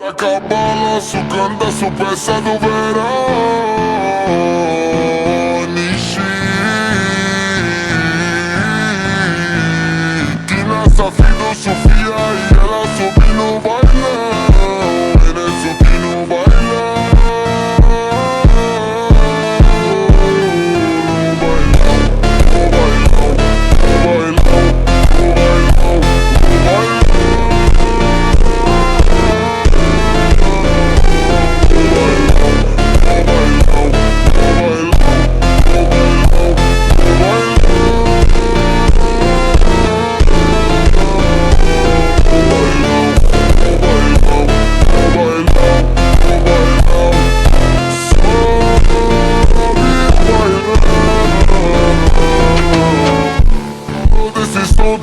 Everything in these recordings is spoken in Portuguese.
Taca balanço, candaço, peça do verão. Nishi, que nessa vida eu Sofia e ela sobe no bailão. Ele sobe no bailão.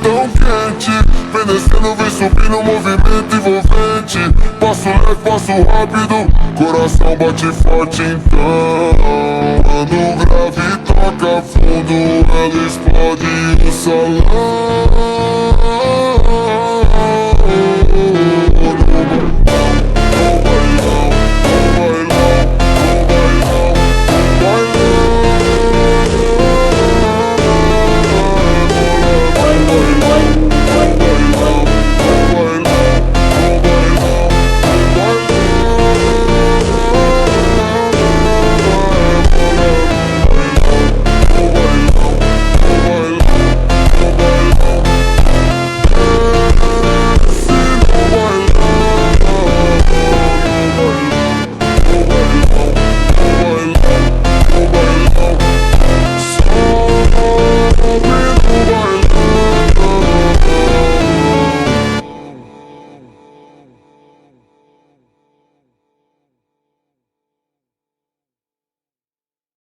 Tão quente, vem descendo, vem subindo, movimento envolvente. Passo leve, passo rápido, coração bate forte então. Mano grave, toca fundo, ela explode o salão.